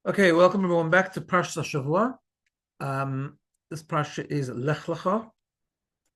Okay, welcome everyone back to Parsha Shavua. This Parsha is Lecha.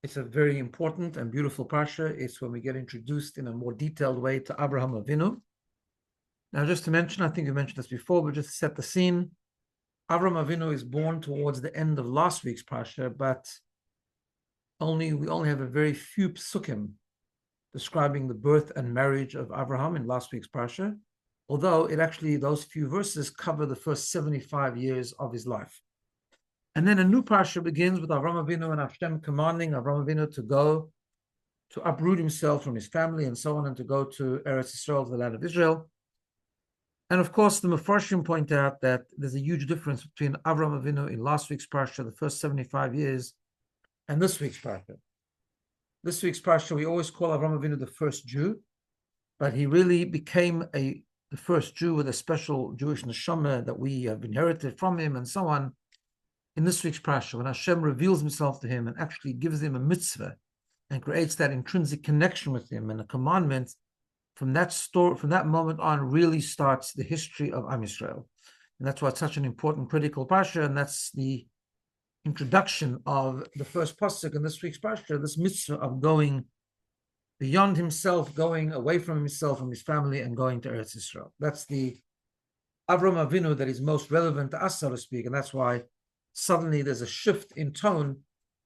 It's a very important and beautiful Parsha. It's when we get introduced in a more detailed way to Abraham Avinu. Now, just to mention, I think we mentioned this before, but just to set the scene, Abraham Avinu is born towards the end of last week's Parsha, but we only have a very few psukim describing the birth and marriage of Abraham in last week's Parsha, although those few verses cover the first 75 years of his life. And then a new Parsha begins with Avraham Avinu and Hashem commanding Avraham Avinu to uproot himself from his family and so on, and to go to Eretz Yisrael, to the land of Israel. And of course, the Mefarshim point out that there's a huge difference between Avraham Avinu in last week's Parsha, the first 75 years, and this week's Parsha. This week's Parsha, we always call Avraham Avinu the first Jew, but he really became the first Jew with a special Jewish neshama that we have inherited from him and so on. In this week's Parsha, when Hashem reveals himself to him and actually gives him a mitzvah and creates that intrinsic connection with him and a commandment, from that moment on, really starts the history of Am Yisrael. And that's why it's such an important, critical Parsha, and that's the introduction of the first pasuk in this week's Parsha, this mitzvah of going beyond himself, going away from himself, from his family, and going to Eretz Yisrael. That's the Avraham Avinu that is most relevant to us, so to speak, and that's why suddenly there's a shift in tone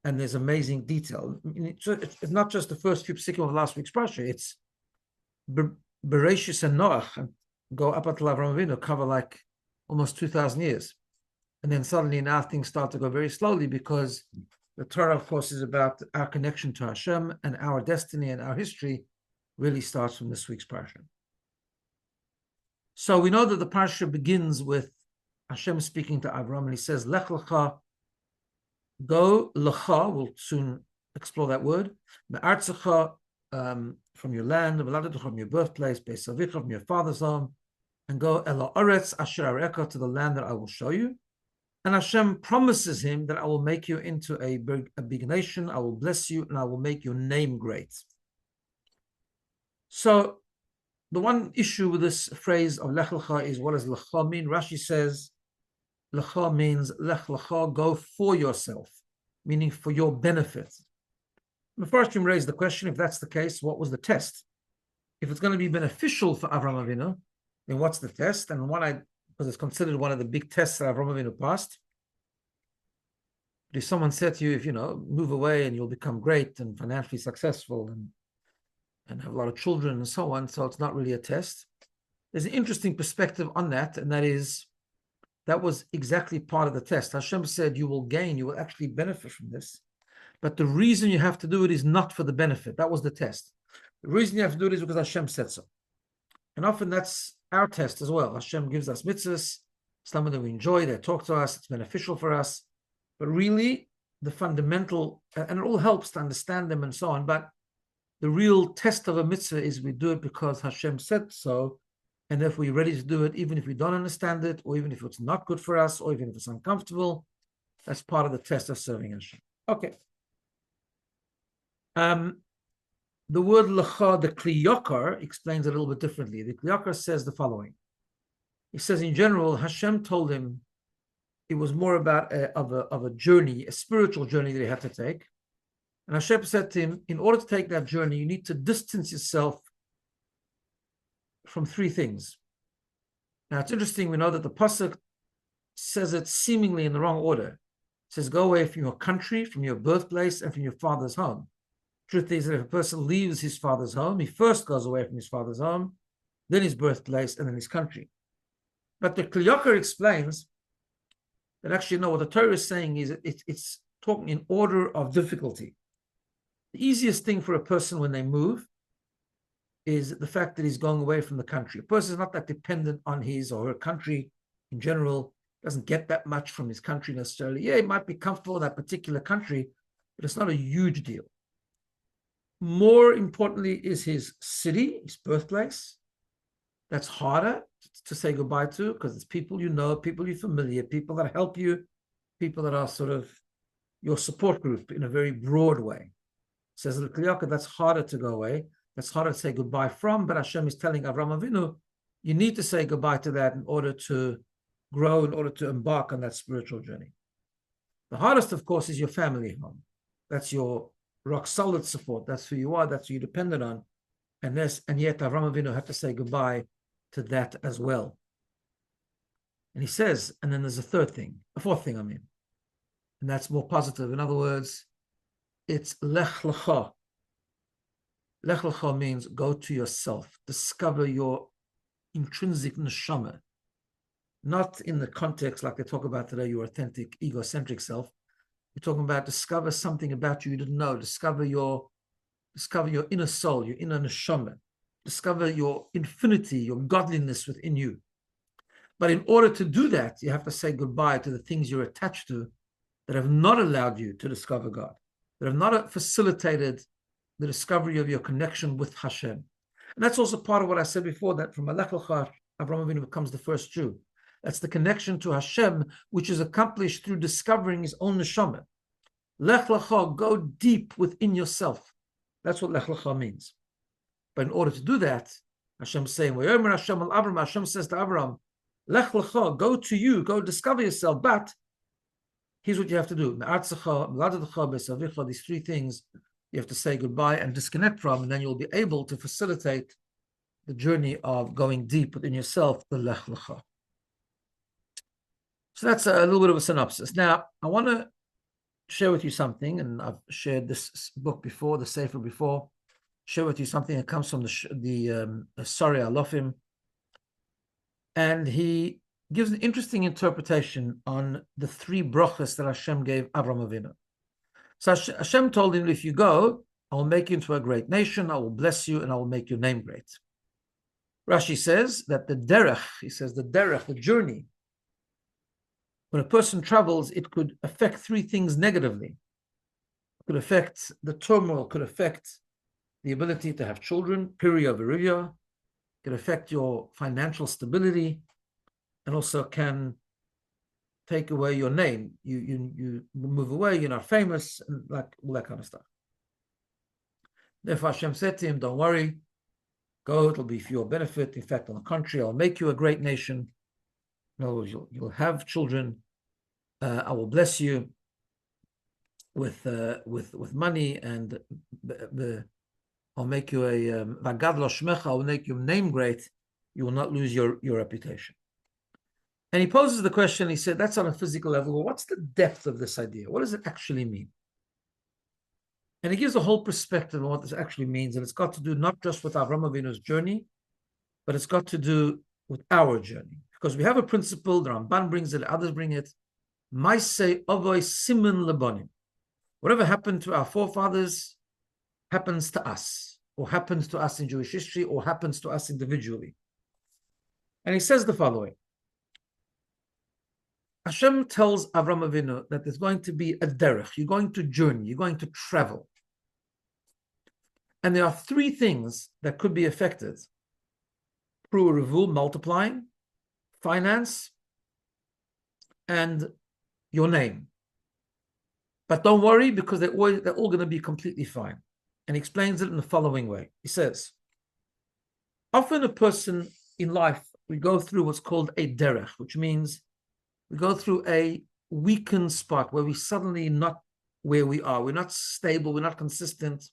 and there's amazing detail. It's not just the first few psukim of last week's Parsha, it's Bereshis and Noach, and go up until Avraham Avinu, cover like almost 2,000 years. And then suddenly now things start to go very slowly, because the Torah, of course, is about our connection to Hashem, and our destiny and our history really starts from this week's Parsha. So we know that the Parsha begins with Hashem speaking to Abraham, and he says, Lech Lecha, go Lecha, we'll soon explore that word, Me'artzecha, from your land, from your birthplace, Beis Avicha, from your father's home, and go El Haaretz Asher Arecha, to the land that I will show you. And Hashem promises him that I will make you into a big nation, I will bless you, and I will make your name great. So the one issue with this phrase of Lech Lecha is, what does Lecha mean? Rashi says, Lecha means Lech Lecha, go for yourself, meaning for your benefit. The first time raised the question, if that's the case, what was the test? If it's going to be beneficial for Avraham Avinu, then what's the test? And because it's considered one of the big tests that Avraham Avinu passed. If someone said to you, if move away and you'll become great and financially successful and have a lot of children and so on, so it's not really a test. There's an interesting perspective on that, and that was exactly part of the test. Hashem said, you will actually benefit from this. But the reason you have to do it is not for the benefit. That was the test. The reason you have to do it is because Hashem said so. And often that's our test as well. Hashem gives us mitzvahs, some of them we enjoy, they talk to us, it's beneficial for us. But really, the fundamental, and it all helps to understand them and so on, but the real test of a mitzvah is we do it because Hashem said so, and if we're ready to do it, even if we don't understand it, or even if it's not good for us, or even if it's uncomfortable, that's part of the test of serving Hashem. Okay. The word Lecha, the Kli Yakar, explains it a little bit differently. The Kli Yakar says the following. He says, in general, Hashem told him it was more about a journey, a spiritual journey that he had to take. And Hashem said to him, in order to take that journey, you need to distance yourself from three things. Now, it's interesting, we know that the Pasuk says it seemingly in the wrong order. It says, go away from your country, from your birthplace, and from your father's home. Truth is that if a person leaves his father's home, he first goes away from his father's home, then his birthplace, and then his country. But the Kli Yakar explains that actually, no, what the Torah is saying is it's talking in order of difficulty. The easiest thing for a person when they move is the fact that he's going away from the country. A person is not that dependent on his or her country in general, doesn't get that much from his country necessarily. Yeah, he might be comfortable in that particular country, but it's not a huge deal. More importantly is his city, his birthplace. That's harder to say goodbye to, because it's people you know, people you're familiar, people that help you, people that are sort of your support group in a very broad way. Says the Kli Yakar, that's harder to go away. That's harder to say goodbye from, but Hashem is telling Avraham Avinu, you need to say goodbye to that in order to grow, in order to embark on that spiritual journey. The hardest, of course, is your family home. That's your rock solid support. That's who you are. That's who you're dependent on. And yet Avraham Avinu had to say goodbye to that as well. And he says, and then there's a fourth thing, and that's more positive. In other words, it's Lech Lecha. Lech Lecha means go to yourself, discover your intrinsic neshama. Not in the context like they talk about today, your authentic, egocentric self. You're talking about discover something about you didn't know. Discover your inner soul, your inner neshama. Discover your infinity, your godliness within you. But in order to do that, you have to say goodbye to the things you're attached to that have not allowed you to discover God, that have not facilitated the discovery of your connection with Hashem. And that's also part of what I said before, that from Lech Lecha, Avraham Avinu becomes the first Jew. That's the connection to Hashem, which is accomplished through discovering his own neshama. Lech Lecha, go deep within yourself. That's what Lech Lecha means. But in order to do that, Hashem is saying, Hashem says to Avraham, Lech Lecha, go to you, go discover yourself. But here's what you have to do. These three things you have to say goodbye and disconnect from, and then you'll be able to facilitate the journey of going deep within yourself, the Lech Lecha. So that's a little bit of a synopsis. Now, I want to share with you something, and I've shared this book before, the Sefer before, share with you something that comes from the Sorei Alofim, and he gives an interesting interpretation on the three brachas that Hashem gave Avraham Avinu. So Hashem told him, if you go, I will make you into a great nation, I will bless you, and I will make your name great. Rashi says that the derech, the journey, when a person travels, it could affect three things negatively. It could affect the turmoil, could affect the ability to have children, period, it could affect your financial stability, and also can take away your name. You move away, you're not famous, and like all that kind of stuff. Therefore, Hashem said to him, don't worry, go, it'll be for your benefit. In fact, on the contrary, I'll make you a great nation. In other words, you'll have children. I will bless you with money, and I'll make you a vagad lo shmecha. I will make your name great. You will not lose your reputation. And he poses the question. He said, "That's on a physical level. Well, what's the depth of this idea? What does it actually mean?" And he gives a whole perspective on what this actually means, and it's got to do not just with Avraham Avinu's journey, but it's got to do with our journey. Because we have a principle, the Ramban brings it, others bring it. Maaseh Avos Siman Lebanim. Whatever happened to our forefathers happens to us, or happens to us in Jewish history, or happens to us individually. And he says the following. Hashem tells Avraham Avinu that there's going to be a derech. You're going to journey, you're going to travel. And there are three things that could be affected. Through revul, multiplying, finance, and your name. But don't worry, because they're all going to be completely fine. And he explains it in the following way. He says, often a person in life, we go through what's called a derech, which means we go through a weakened spot where we suddenly not where we are. We're not stable, we're not consistent.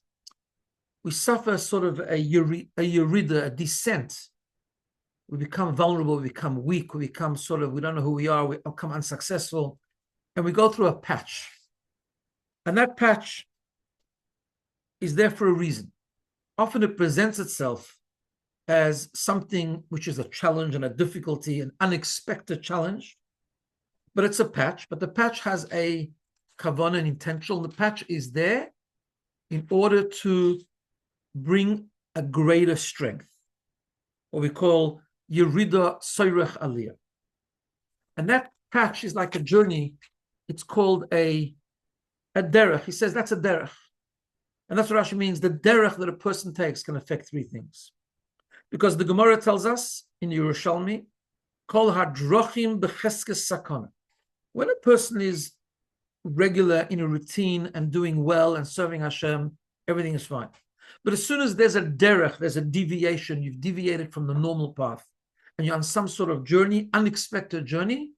We suffer sort of a yerida, a descent. We become vulnerable, we become weak, we become we don't know who we are, we become unsuccessful, and we go through a patch. And that patch is there for a reason. Often it presents itself as something which is a challenge and a difficulty, an unexpected challenge, but it's a patch. But the patch has a kavanah, an intention. The patch is there in order to bring a greater strength, what we call Yerida Soirech Aliyah. And that patch is like a journey. It's called a derech. He says that's a derech. And that's what Rashi means. The derech that a person takes can affect three things. Because the Gemara tells us in Yerushalmi, Kol hadrochim becheskes sakana. When a person is regular in a routine and doing well and serving Hashem, everything is fine. But as soon as there's a derech, there's a deviation, you've deviated from the normal path, and you're on some sort of journey, unexpected journey,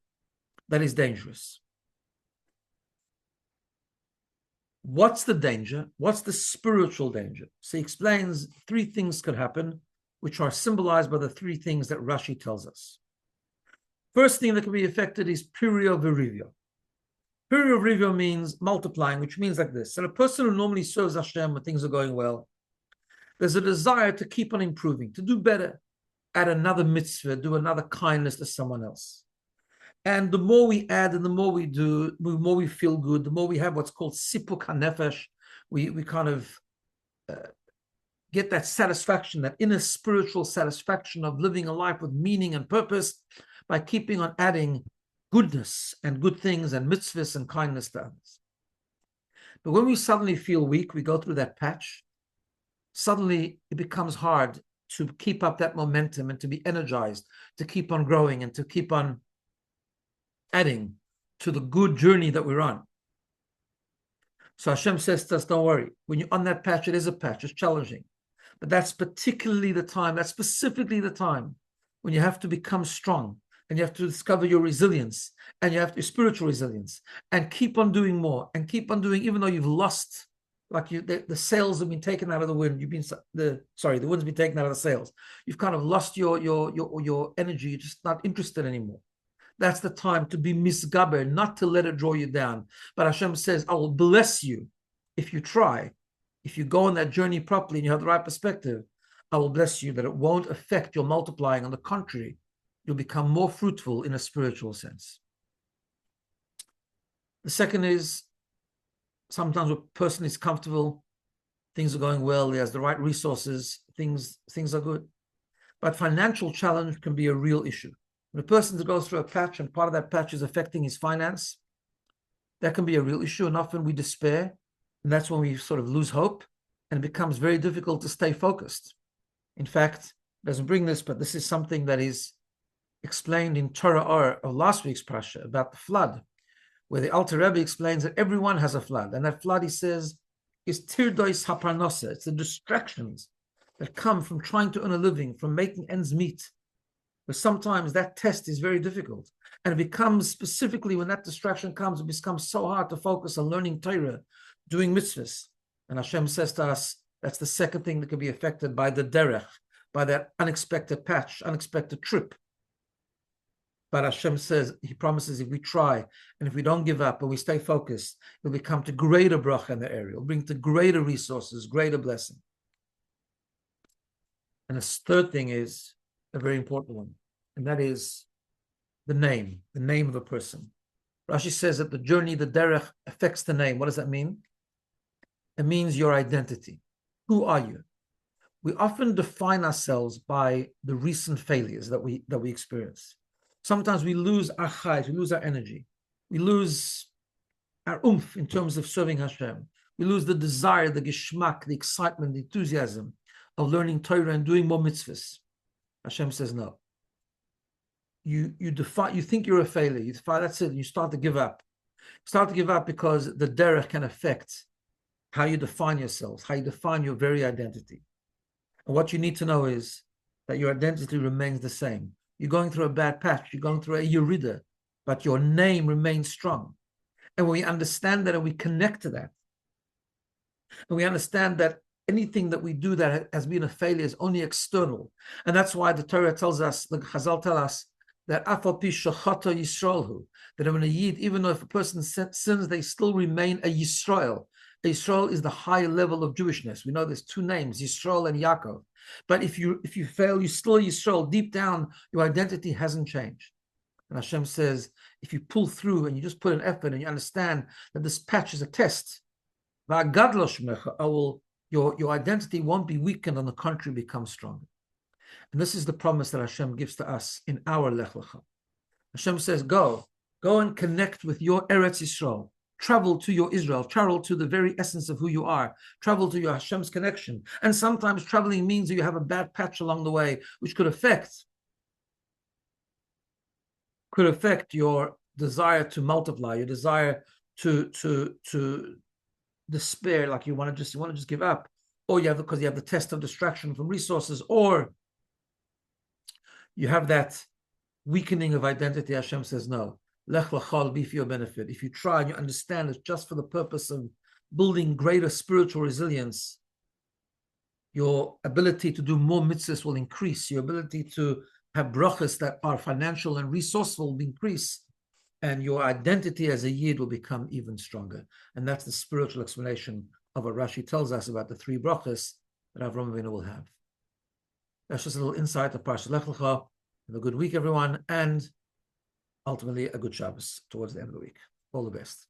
that is dangerous. What's the danger? What's the spiritual danger? So he explains 3 things could happen, which are symbolized by the 3 things that Rashi tells us. First thing that can be affected is Pirio Virivio. Pirio Virivio means multiplying, which means like this. So a person who normally serves Hashem when things are going well, there's a desire to keep on improving, to do better, add another mitzvah, do another kindness to someone else. And the more we add and the more we do, the more we feel good, the more we have what's called sipuk hanefesh. We kind of get that satisfaction, that inner spiritual satisfaction of living a life with meaning and purpose by keeping on adding goodness and good things and mitzvahs and kindness to others. But when we suddenly feel weak, we go through that patch, suddenly it becomes hard to keep up that momentum and to be energized, to keep on growing and to keep on adding to the good journey that we're on. So Hashem says to us, don't worry. When you're on that patch, it is a patch, it's challenging. But that's particularly the time, that's specifically the time when you have to become strong and you have to discover your resilience and you have your spiritual resilience and keep on doing more and keep on doing, even though you've lost, like the sails have been taken out of the wind. The wind's been taken out of the sails. You've kind of lost your energy. You're just not interested anymore. That's the time to be misgaber, not to let it draw you down. But Hashem says, I will bless you if you try. If you go on that journey properly and you have the right perspective, I will bless you that it won't affect your multiplying. On the contrary, you'll become more fruitful in a spiritual sense. The second is, sometimes a person is comfortable, things are going well, he has the right resources, things are good. But financial challenge can be a real issue. When a person goes through a patch and part of that patch is affecting his finance, that can be a real issue, and often we despair, and that's when we sort of lose hope, and it becomes very difficult to stay focused. In fact, it doesn't bring this, but this is something that is explained in Torah Or of last week's Parsha about the flood, where the Alter Rebbe explains that everyone has a flood, and that flood, he says, is tirdois haparnosa. It's the distractions that come from trying to earn a living, from making ends meet. But sometimes that test is very difficult. And it becomes, specifically when that distraction comes, it becomes so hard to focus on learning Torah, doing mitzvahs. And Hashem says to us, that's the second thing that can be affected by the derech, by that unexpected patch, unexpected trip. But Hashem says, he promises if we try and if we don't give up and we stay focused, it'll become to greater bracha in the area. It'll bring to greater resources, greater blessing. And the third thing is a very important one, and that is the name of the person. Rashi says that the journey, the derech, affects the name. What does that mean? It means your identity. Who are you? We often define ourselves by the recent failures that we experience. Sometimes we lose our chayes, we lose our energy, we lose our oomph in terms of serving Hashem. We lose the desire, the geschmack, the excitement, the enthusiasm of learning Torah and doing more mitzvahs. Hashem says no. You think you're a failure. You define, that's it. And you start to give up. Start to give up because the derech can affect how you define yourselves, how you define your very identity. And what you need to know is that your identity remains the same. You're going through a bad patch, you're going through a yerida, but your name remains strong. And when we understand that and we connect to that, and we understand that anything that we do that has been a failure is only external. And that's why the Torah tells us, the Chazal tell us, that afal pi shachata Yisraelhu, that when a Yid, even though if a person sins, they still remain a Yisrael. A Yisrael is the higher level of Jewishness. We know there's 2 names, Yisrael and Yaakov. But if you fail, you're still Yisrael. Deep down, your identity hasn't changed. And Hashem says, if you pull through and you just put an effort and you understand that this patch is a test, your identity won't be weakened, on the contrary, become stronger. And this is the promise that Hashem gives to us in our Lech Lecha. Hashem says, go and connect with your Eretz Yisrael. Travel to your Israel, travel to the very essence of who you are, travel to your Hashem's connection. And sometimes traveling means that you have a bad patch along the way, which could affect your desire to multiply, your desire to despair, like you want to just give up, or because you have the test of distraction from resources, or you have that weakening of identity. Hashem says, no, Lech Lecha will be for your benefit. If you try and you understand it's just for the purpose of building greater spiritual resilience, your ability to do more mitzvahs will increase. Your ability to have brachas that are financial and resourceful will increase. And your identity as a Yid will become even stronger. And that's the spiritual explanation of what Rashi tells us about the 3 brachas that Avraham Avinu will have. That's just a little insight of Parsha Lech Lecha. Have a good week, everyone, and ultimately a good Shabbos towards the end of the week. All the best.